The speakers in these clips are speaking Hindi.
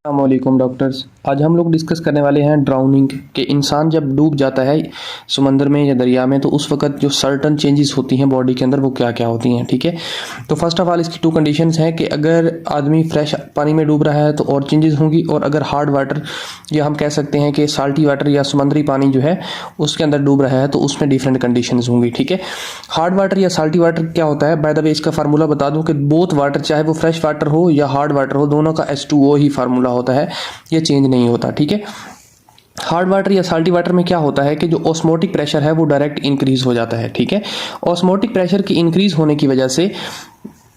अस्सलामुअलैकुम डॉक्टर्स। आज हम लोग डिस्कस करने वाले हैं ड्राउनिंग के। इंसान जब डूब जाता है समंदर में या दरिया में तो उस वक्त जो सर्टन चेंजेस होती हैं बॉडी के अंदर वो क्या क्या होती हैं। ठीक है, तो फर्स्ट ऑफ ऑल इसकी टू कंडीशंस हैं कि अगर आदमी फ्रेश पानी में डूब रहा है तो और चेंजेस होंगी, और अगर हार्ड वाटर या हम कह सकते हैं कि साल्टी वाटर या समुद्री पानी जो है उसके अंदर डूब रहा है तो उसमें डिफरेंट कंडीशंस होंगी। ठीक है, हार्ड वाटर या साल्टी वाटर क्या होता है, बाय द वे इसका फार्मूला बता दूं कि बोथ वाटर चाहे वो फ्रेश वाटर हो या हार्ड वाटर हो दोनों का H2O ही फार्मूला होता है, ये चेंज नहीं होता। ठीक है, हार्ड वाटर या साल्टी वाटर में क्या होता है कि जो ऑस्मोटिक प्रेशर है वो डायरेक्ट इंक्रीज हो जाता है। ठीक है, ऑस्मोटिक प्रेशर की इंक्रीज होने की वजह से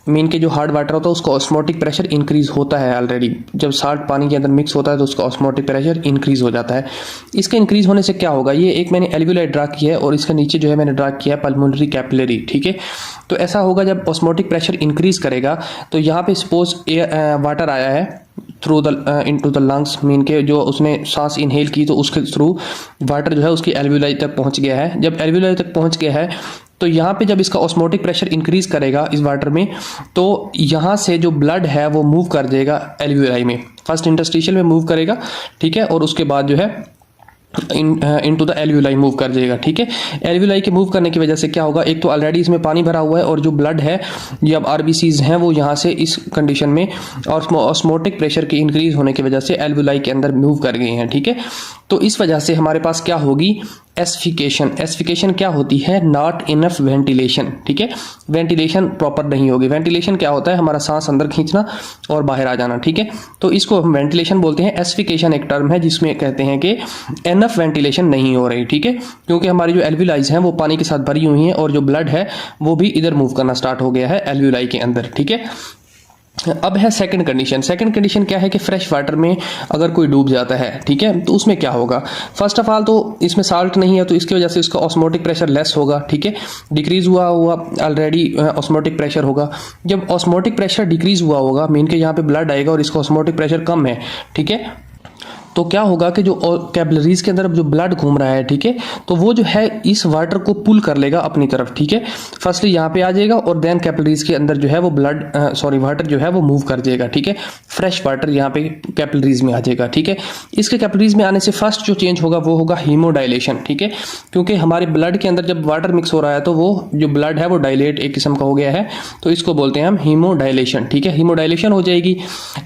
मीन के जो हार्ड वाटर होता है उसका ऑस्मोटिक प्रेशर इंक्रीज होता है ऑलरेडी। जब साल्ट पानी के अंदर मिक्स होता है तो उसका ऑस्मोटिक प्रेशर इंक्रीज हो जाता है। इसके इंक्रीज होने से क्या होगा, ये एक मैंने एल्वियोलाई ड्रा किया है और इसके नीचे जो है मैंने ड्रा किया है पल्मोनरी कैपिलरी। ठीक है, तो ऐसा होगा जब ऑस्मोटिक प्रेशर इंक्रीज करेगा तो यहाँ पे सपोज वाटर आया है through the into the lungs, mean के जो उसने सांस इनहेल की तो उसके थ्रू वाटर जो है उसकी एल्वियोलाई तक पहुंच गया है। जब एल्वियोलाई तक पहुंच गया है तो यहाँ पे जब इसका ऑस्मोटिक प्रेशर इंक्रीज करेगा इस वाटर में तो यहाँ से जो ब्लड है वो मूव कर जाएगा एल्वियोलाई में, फर्स्ट इंटरस्टिशियल में मूव करेगा। ठीक है, और उसके बाद जो है इनटू द एल्वियोलाई मूव कर जाएगा। ठीक है, एल्वियोलाई के मूव करने की वजह से क्या होगा, एक तो ऑलरेडी इसमें पानी भरा हुआ है और जो ब्लड है जब आरबीसीज हैं वो यहाँ से इस कंडीशन में ऑस्मोटिक प्रेशर के इंक्रीज होने की वजह से एल्वियोलाई के अंदर मूव कर गए हैं। ठीक है, तो इस वजह से हमारे पास क्या होगी, एस्फिकेशन। एस्फिकेशन क्या होती है, नॉट इनफ वेंटिलेशन। ठीक है, वेंटिलेशन प्रॉपर नहीं होगी। वेंटिलेशन क्या होता है, हमारा सांस अंदर खींचना और बाहर आ जाना। ठीक है, तो इसको हम वेंटिलेशन बोलते हैं। एस्फिकेशन एक टर्म है जिसमें कहते हैं कि इनफ वेंटिलेशन नहीं हो रही। ठीक है, क्योंकि हमारी जो एल्वियोलाइज हैं वो पानी के साथ भरी हुई हैं और जो ब्लड है वो भी इधर मूव करना स्टार्ट हो गया है एल्वियोलाई के अंदर। ठीक है, अब है सेकंड कंडीशन। सेकंड कंडीशन क्या है कि फ्रेश वाटर में अगर कोई डूब जाता है, ठीक है, तो उसमें क्या होगा, फर्स्ट ऑफ ऑल तो इसमें साल्ट नहीं है तो इसकी वजह से इसका ऑस्मोटिक प्रेशर लेस होगा। ठीक है, डिक्रीज हुआ ऑलरेडी ऑस्मोटिक प्रेशर होगा। जब ऑस्मोटिक प्रेशर डिक्रीज हुआ होगा मीन के यहाँ पे ब्लड आएगा और इसका ऑस्मोटिक प्रेशर कम है। ठीक है, तो क्या होगा कि जो कैपिलरीज के अंदर जो ब्लड घूम रहा है, ठीक है, तो वो जो है इस वाटर को पुल कर लेगा अपनी तरफ। ठीक है, फर्स्टली यहाँ पे आ जाएगा और देन कैपिलरीज के अंदर जो है वो वाटर जो है वो मूव कर जाएगा। ठीक है, फ्रेश वाटर यहाँ पे कैपिलरीज में आ जाएगा। ठीक है, इसके कैपिलरीज में आने से फर्स्ट जो चेंज होगा वो होगा हीमोडाइलेशन। ठीक है, क्योंकि हमारे ब्लड के अंदर जब वाटर मिक्स हो रहा है तो वो जो ब्लड है वो डायलेट एक किस्म का हो गया है, तो इसको बोलते हैं हम हीमोडाइलेशन। ठीक है, हीमोडाइलेशन हो जाएगी।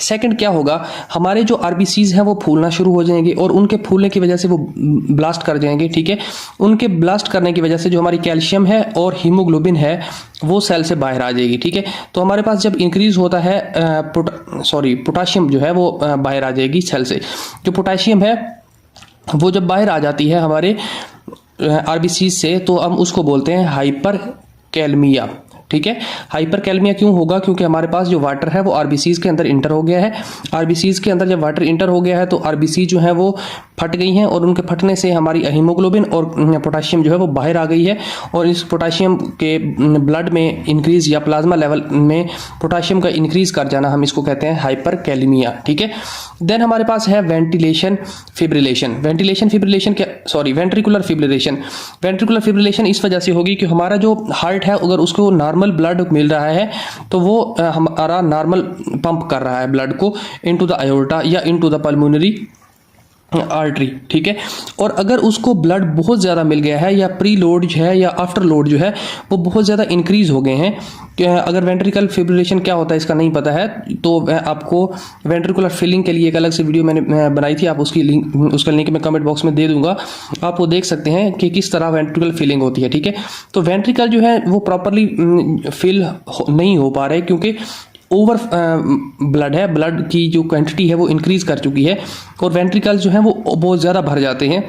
सेकेंड क्या होगा, हमारे जो आरबीसीज हैं वो फूलना शुरू हो जाएंगे और उनके फूलने की वजह से वो ब्लास्ट कर जाएंगे। ठीक है, उनके ब्लास्ट करने की वजह से जो हमारी कैल्शियम है और हीमोग्लोबिन है वो सेल से बाहर आ जाएगी। ठीक है, तो हमारे पास जब इंक्रीज होता है पोटाशियम जो है वो बाहर आ जाएगी सेल से। जो पोटाशियम है वो जब बाहर आ जाती है हमारे आरबीसी से तो हम उसको बोलते हैं हाइपर कैलमिया। ठीक है, हाइपर कैलमिया क्यों होगा, क्योंकि हमारे पास जो वाटर है वो आरबीसीज के अंदर इंटर हो गया है। आरबीसीज के अंदर जब वाटर इंटर हो गया है तो आरबीसी जो है वो फट गई हैं और उनके फटने से हमारी हीमोग्लोबिन और पोटाशियम जो है वो बाहर आ गई है और इस पोटाशियम के ब्लड में इंक्रीज या प्लाज्मा लेवल में पोटाशियम का इंक्रीज कर जाना, हम इसको कहते हैं हाइपर कैलमिया। ठीक है, देन हमारे पास है ventilation fibrillation. Ventricular fibrillation. Ventricular fibrillation इस वजह से होगी कि हमारा जो हार्ट है अगर उसको नॉर्मल ब्लड मिल रहा है तो वो हमारा नॉर्मल पंप कर रहा है ब्लड को इनटू द आयोर्टा या इनटू द पल्मोनरी आर्टरी। ठीक है, और अगर उसको ब्लड बहुत ज़्यादा मिल गया है या प्री लोड जो है या आफ्टर लोड जो है वो बहुत ज़्यादा इंक्रीज हो गए हैं, अगर वेंट्रिकल फिब्रिलेशन क्या होता है इसका नहीं पता है तो आपको वेंट्रिकुलर फिलिंग के लिए एक अलग से वीडियो मैंने बनाई थी, आप उसका लिंक मैं कमेंट बॉक्स में दे दूंगा, आप वो देख सकते हैं कि किस तरह वेंट्रिकल फिलिंग होती है। ठीक है, तो वेंट्रिकल जो है वो प्रॉपरली फिल नहीं हो पा रहे क्योंकि ओवर ब्लड है, ब्लड की जो क्वांटिटी है वो इंक्रीज कर चुकी है और वेंट्रिकल्स जो है वो बहुत ज़्यादा भर जाते हैं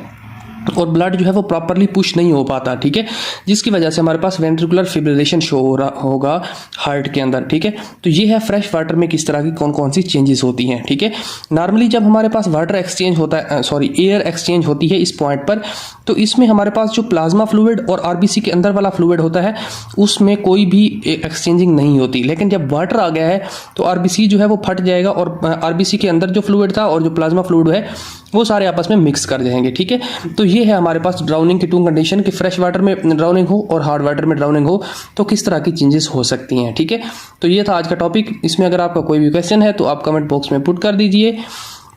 और ब्लड जो है वो प्रॉपरली पुश नहीं हो पाता। ठीक है, जिसकी वजह से हमारे पास वेंट्रिकुलर फिब्रिलेशन शो हो रहा होगा हार्ट के अंदर। ठीक है, तो ये है फ्रेश वाटर में किस तरह की कौन कौन सी चेंजेस होती हैं। ठीक है, नॉर्मली जब हमारे पास वाटर एक्सचेंज होता है एयर एक्सचेंज होती है इस पॉइंट पर, तो इसमें हमारे पास जो प्लाज्मा फ्लूइड और आरबीसी के अंदर वाला फ्लूइड होता है उसमें कोई भी एक्सचेंजिंग नहीं होती। लेकिन जब वाटर आ गया है तो आरबीसी जो है वो फट जाएगा और आरबीसी के अंदर जो फ्लूइड था और जो प्लाज्मा फ्लूइड है वो सारे आपस में मिक्स कर जाएंगे। ठीक है, तो ये है हमारे पास ड्राउनिंग की टू कंडीशन कि फ्रेश वाटर में ड्राउनिंग हो और हार्ड वाटर में ड्राउनिंग हो तो किस तरह की चेंजेस हो सकती हैं। ठीक है, तो ये था आज का टॉपिक। इसमें अगर आपका कोई भी क्वेश्चन है तो आप कमेंट बॉक्स में पुट कर दीजिए।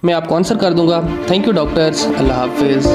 मैं आपको आंसर कर दूंगा। थैंक यू डॉक्टर्स, अल्लाह हाफिज़।